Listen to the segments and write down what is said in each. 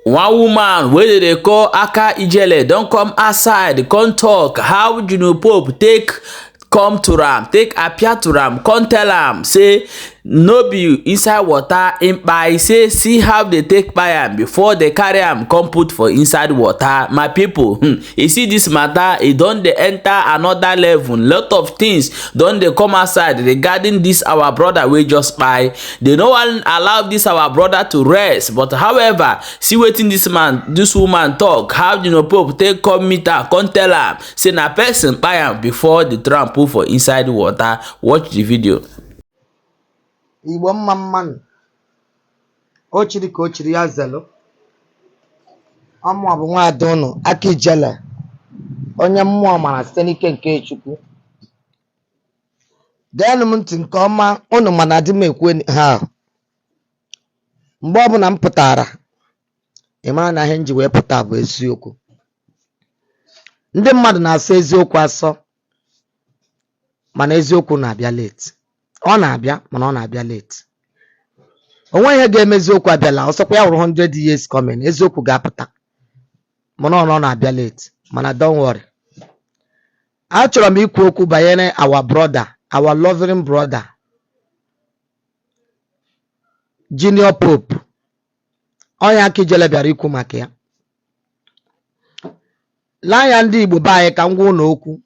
One woman wey dey call aAka ijele don come outside come talk how Junior Pope take come to am, take appear to am, come tell am say no be inside water im kpai, say see how they take kpai am before they carry am come put for inside water. My people, you see this matter, e don dey enter another level. Lot of things don dey come outside regarding this our brother wey just kpai. They no wan allow this our brother to rest, but however, see wetin this woman talk, how Junior Pope take come meet her, come tell am say na person kpai am before the tram put for inside water. Watch the video. Igbo mma mmanụ o chiri ka o chiri ya zelo ọmụ bụ nwaada unu aka ijele onye mmụọ mara site n'ike nke Chukwu. Geenụ m ntị nke ọma, unu mana adị m ekwe ha mgbe ọbụla m pụtara ịmara na ihe nji wee pụta bụ eziokwu. Ndị mmadụ na-asọ eziokwu asọ mana eziokwu na-abịa late. Ọ na-abịa mana ọ na-abịa late. Onwe ihe ga-eme eziokwu abịala, ọsọkwa ya wụrụ 100 years coming, eziokwu ga-apụta mana ọ na-abịa late. Mana don't worry. Achọrọ m ikwu okwu banyere our brother, our loving brother Junior Pope. Onye aka ijele bịara ikwu maka ya. Laa ya ndị Igbo be anyị ka m gwa unu okwu.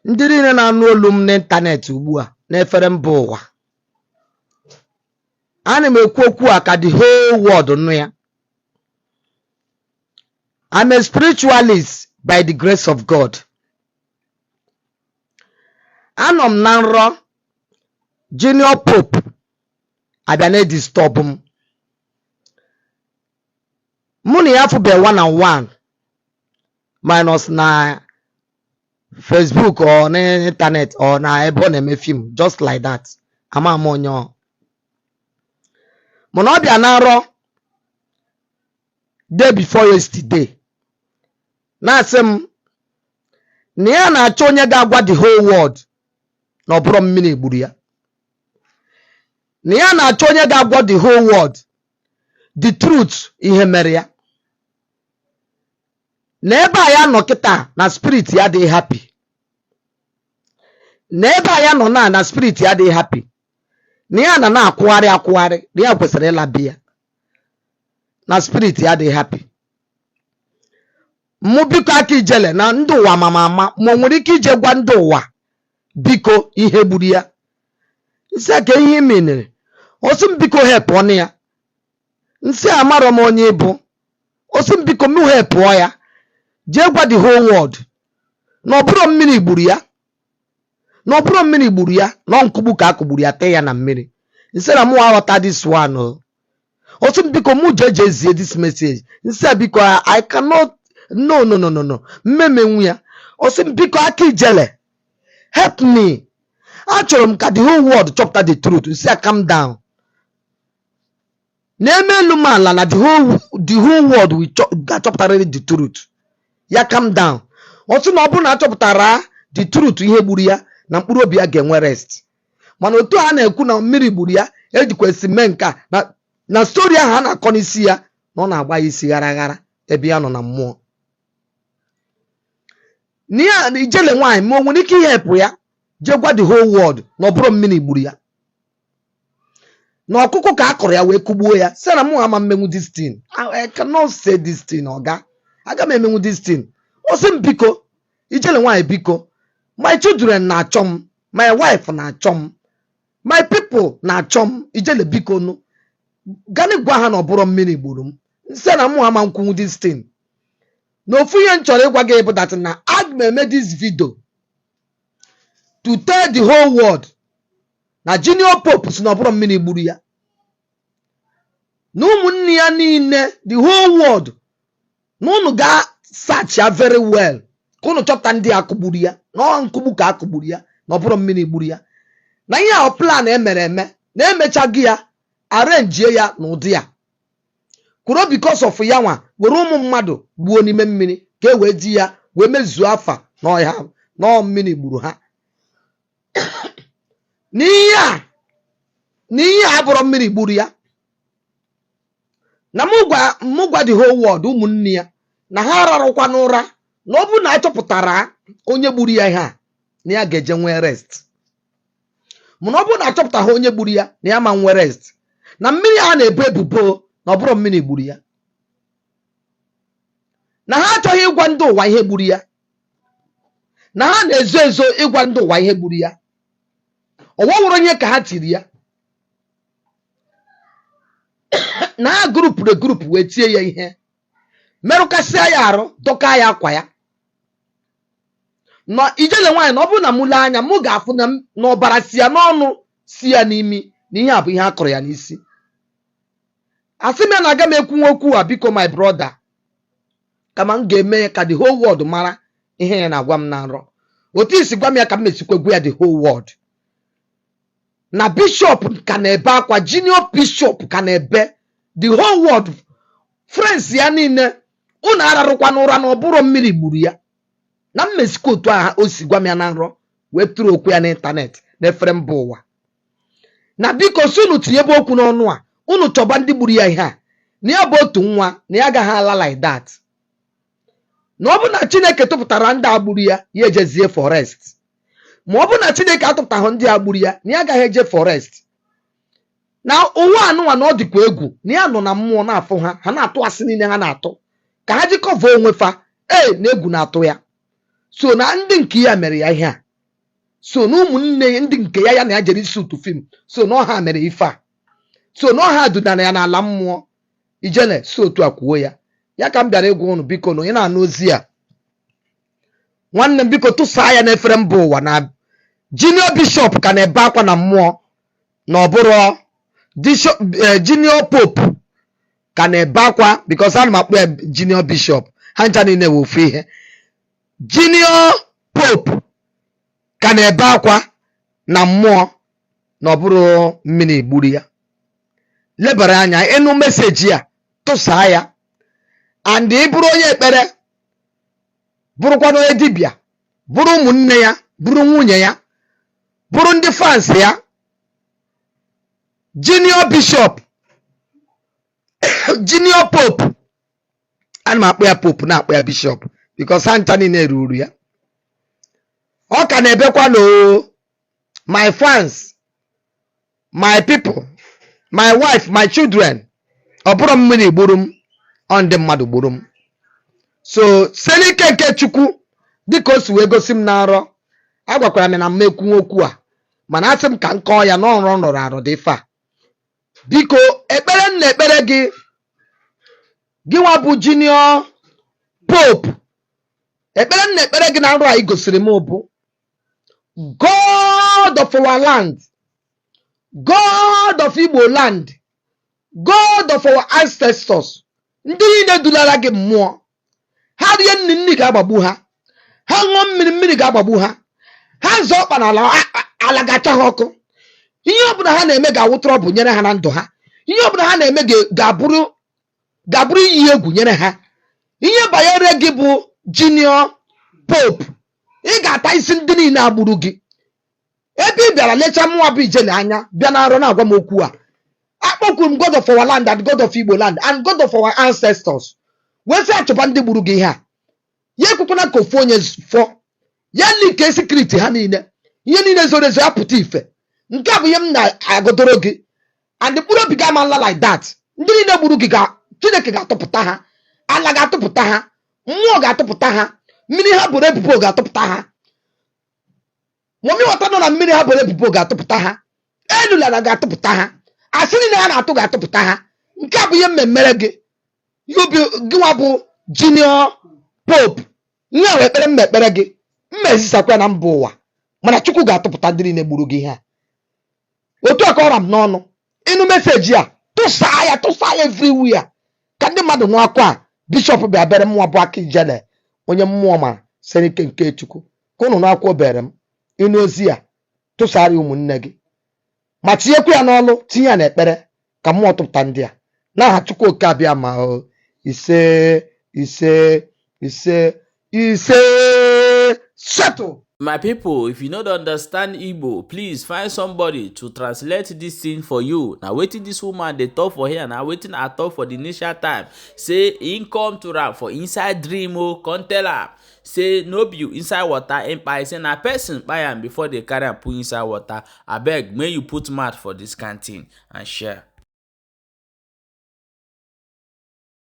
Ndị niile na-anụ olu m n'ịntanetị ugbu a n'efere mba ụwa, ana m ekwu okwu a ka the whole world nụ ya. I'm a spiritualist by the grace of God. Anọ m na nrọ Junior Pope abịa na-edisturb m. Mụ na ya fụbe 1-on-1 minus na Facebook or na internet or na ebe ọ na-eme film, just like that. Ama m onye ọ. Mana ọ bịa na nrọ day before yesterday na-asị m na ya na-achọ onye ga-agwa the whole world na ọ bụrụ mmiri gburu ya. Na ya na-achọ onye ga-agwa the whole world the truth ihe mere ya. Na ebe a ya nọ kịta na spirit ya dị happy. Na ebe a ya nọ na spirit ya dị happy. Na ya na-akwụgharị akwụgharị, na ya kwesịrị ịla be ya. Na spirit ya dị happy. Mụ biko aka ijele na ndị ụwa mama ama, ma o nwere ike ije gwa ndị ụwa biko ihe gburu ya. Nsị ka ihe menere. Osi m biko help ọnụ ya. Nsị amarọ m onye bụ. Osi m biko m help ọ ya. Jee gwa the whole world na ọ bụrụ mmiri gburu ya. Na ọ bụrụ mmiri gburu ya, na nkugbu ka akụgburu ya, tee ya na mmiri. Nsị na mụ aghọta this one o. Osi m biko mụ jezie this message. Nsị biko I cannot, no. Mmemenwu ya. Osi m biko aka ijele help me. Achọrọ m ka the whole world chọpụta the truth. Nsị calm down. Na-eme elu m ala na the whole world will ga-achọpụtarịrị the truth. Ya calm down. Osi na ọ bụrụ na achọpụtara the truth ihe gburu ya, na mkpụrụ obi ya ga-enwe rest. Mana otu a na-ekwu na mmiri gburu ya, ejikwesị mee nka na story ahụ a na-akọ n'isi ya na ọ na-agba ya isi ghara ghara ebe ya nọ na mmụọ. N'iya ijele nwaanyị ma o nwere ike ihepụ ya jee gwa the whole world na ọ bụrụ mmiri gburu ya. Na ọkụkụ ka a kọrọ ya wee kugbuo ya. Sị na mụ ama mmenwu this thing. I cannot say this thing, oga. Aga m emenwu this thing. O sị m biko, ijele nwaanyị biko, my children na-achọ m, my wife na-achọ m, my people na-achọ m, ijele biko nụ. Gani gwa ha na ọ bụrụ mmiri gburu m. Nsị na mụ ama nkwunwu this thing. Na ofu ihe m chọrọ ịgwa gị bụ that na aga m eme this video to tell the whole world na Junior Pope si na ọ bụrụ mmiri gburu ya. Na ụmụnne ya niile, the whole world, na unu ga search ya very well. Ka unu chọpụta ndị akụgburu ya, na nkugbu ka akụgburu ya, na ọ bụrụ mmiri gburu ya. Na ihe ahụ plan emere eme, na emechaghị ya, arrange ya n'ụdị ya. Kwuru because of ya nwa, were ụmụ mmadụ gbuo n'ime mmiri, ka e wee ji ya, wee mezuo afa n'ọhịa, na mmiri gburu ha. N'ihe a bụrụ mmiri gburu ya. na mugwa the whole world ụmụnne ya na ha ararụkwa n'ụra na ọ bụ na achọpụtara onye gburu ya ihe a na ya ga-eje nwee rest. Mana ọ bụ na achọpụta ha onye gburu ya na ya ma nwee rest, na mmiri a na-ebo ebubo na ọ bụrụ mmiri gburu ya, na ha achọghị ịgwa ndị ụwa ihe gburu ya, na ha na-ezo ezo ịgwa ndị ụwa ihe gburu ya. Ọwa wụrụ onye ka ha tiri ya, na ha grupu wee tie ya ihe, merụkasịa ya arụ, dọka ya akwa ya. Na ijele nwaanyị na ọ bụrụ na mụ lee anya mụ ga-afụ na ọbara si ya n'ọnụ si ya n'imi na ihe a bụ ihe a kọrọ ya n'isi. Asị m ya na aga m ekwu okwu a, biko my brother, kama m ga-eme ka the whole world mara ihe ya na-agwa m na nrọ. Otu isi gwa m ya ka m mesikwa gwa ya the whole world. Na bishop ka na-ebe akwa, junior bishop ka na-ebe, the whole world, friends ya niile, unu ararụkwa n'ụra na ọ bụrụ mmiri gburu ya. Na mmesikwa otu aha o si gwa m ya na nrọ wee tụrụ okwu ya n'ịntanetị n'efere mba ụwa. Na biko si unu tinyebe okwu n'ọnụ a, unu chọba ndị gburu ya ihe a, na ya bụ otu nwa na ya agaghị ala like that. Na ọ bụ na Chineke tụpụtara ndị a gburu ya, ya ejezie forest. Ma ọ bụ na Chineke atụpụtaghị ndị a gburu ya, na ya agaghị eje forest. Na ụwa anụnwa na ọ dịkwa egwu na ya nọ na mmụọ na-afụ ha, ha na-atụ asị niile ha na-atụ ka ha jikọva onwe fa, na egwu na-atụ ya. So na ndị nke ya mere ya ihe a, so na ụmụnne ndị nke ya na ya jere isi ụtụ fim, so na ọha mere ife a, so na ọha dudara ya n'ala mmụọ. Ijele so otu a kwuo ya. Ya ka m bịara ịgwa unu, biko na onye na-anụ ozi a, nwanne m biko tụsaa ya n'efere mba ụwa na junior bishop ka na-ebe akwa na mmụọ na ọ bụrụ junior pope ka na-ebe akwa, because ana m akpọ ya junior bishop, ha ncha niile wee ofu ihe. Junior pope ka na-ebe akwa na mmụọ na ọ bụrụ mmiri gburu ya. Lebara anya ịnụ meseji a, tụsaa ya, and ị bụrụ onye ekpere, bụrụkwa onye dibịa, bụrụ ụmụnne ya, bụrụ nwunye ya, bụrụ ndị fans ya, junior bishop, junior pope, ana m akpọ ya pope na-akpọ ya bishop because ha ncha niile ruru ya. Ọ ka na-ebekwa no my fans, my people, my wife, my children, ọ bụrụ mmiri gburu m, ọ ndị mmadụ gburu m. So selike nke Chukwu dịka o si wee gosi m na nrọ, agwakwara m na m ekwu okwu a, mana asị m ka m kọọ ya n'ọrụ nọrọ arụ dị fa. Biko ekpere m na-ekpere gị, gịnwa bụ junior pope, ekpere m na-ekpere gị na nrọ a ị gosiri m bụ God of our land, God of Igbo land, God of our ancestors, ndị niile dulara gị mmụọ, ha rie nri ga-agbagbu ha, ha ṅụọ mmiri ga-agbagbu ha, ha zọọ ọkpa n'ala, ala ga-acha ha ọkụ. Ihe ọbụla ha na-eme ga-awụtara ọbụ nyere ha na ndụ ha. Ihe ọbụla ha na-eme ga-abụrụ iyi egwu nyere ha. Ihe banyere gị bụ junior pope, ị ga-ata isi ndị niile agburu gị. Ebe ị bịara lecha mmụọ bụ ijele anya, bịa na nrọ na-agwa m okwu a, akpọkwuru m God of our land and God of Igbo land and God of our ancestors, wee sị achọba ndị gburu gị ihe a. Ya ekwekwana ka ofu onye fọ ya, like secret ha niile, ihe niile zoro ezo ya pụta ife. Nke a bụ ihe m na-agodoro gị, and mkpụrụ obi ga ama nla like that. Ndị niile gburu gị Chineke ga-atụpụta ha, ala ga-atụpụta ha, mmụọ ga-atụpụta ha, mmiri ha bụrụ ebubo ga-atụpụta ha, momi wata nọ na mmiri ha bụrụ ebubo ga-atụpụta ha, elulala ga-atụpụta ha, asị niile ha na-atụ ga-atụpụta ha. Nke a bụ ihe mmemmere gị, gịnwa bụ junior pope. Ihe a wee ekpere mmekpere gị, mmezisakwa na mba ụwa, mana Chukwu ga-atụpụta ndị niile gburu gị ihe a. Otu a ka ọra m n'ọnụ. Ịnụ meseji a, tụsaa ya everywhere, ka ndị mmadụ nụ akwa a. Bishop bịa bere mmụọ bụ aka ijele, onye mmụọ ma senike nke Chukwu, ka ụnụ n'akwa obere m. Ịnụ ozi a, tụsara ụmụnne gị, ma tinyekwa ya n'ọlụ, tinye ya n'ekpere ka mmụọ tụpụta ndị a. N'aha Chukwu oke abịa ma ise settle. My people, if you no dey understand Igbo, please find somebody to translate this thing for you. Na wetin this woman dey talk for here, na wetin I talk for the initial time. Say him come to am for inside dream o, come tell am say no be you inside water him kpai, say na person kpai am before they carry am put inside water. Abeg, make you put mouth for this kind thing and share.